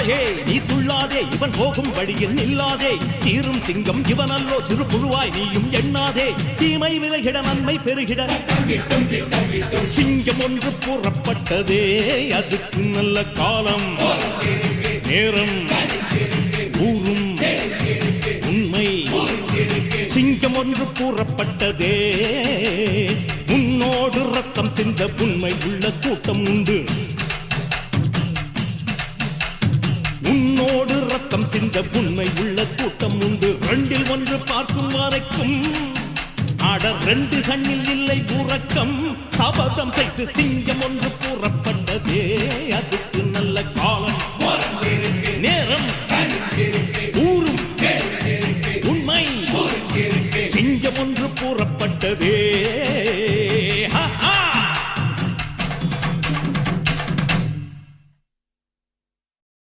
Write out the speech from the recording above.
காளையே நீ துள்ளாதே, இவன் போகும் வழியில் நில்லாதே. சீரும் சிங்கம் இவனல்லோ, சிறு புழுவாய் நீயும் எண்ணாதே. தீமை விலகிட நன்மை பெருகிட சிங்கம் ஒன்று புறப்பட்டதே. அதுக்கு நல்ல காலம் நேரம் ஊரும் உண்மை. சிங்கம் ஒன்று கூறப்பட்டதே. உன்னோடு ரத்தம் சிந்த உண்மை உள்ள கூட்டம் உண்டு. உன்னோடு ரத்தம் சிந்த உண்மை உள்ள கூட்டம் உண்டு. ரெண்டில் ஒன்று பார்க்கும் வரைக்கும் ஆட ரெண்டு கண்ணில் இல்லை உறக்கம். சபதம் செய்து சிங்கம் ஒன்று கூறப்பட்டதே. அதுக்கு நல்ல காலம்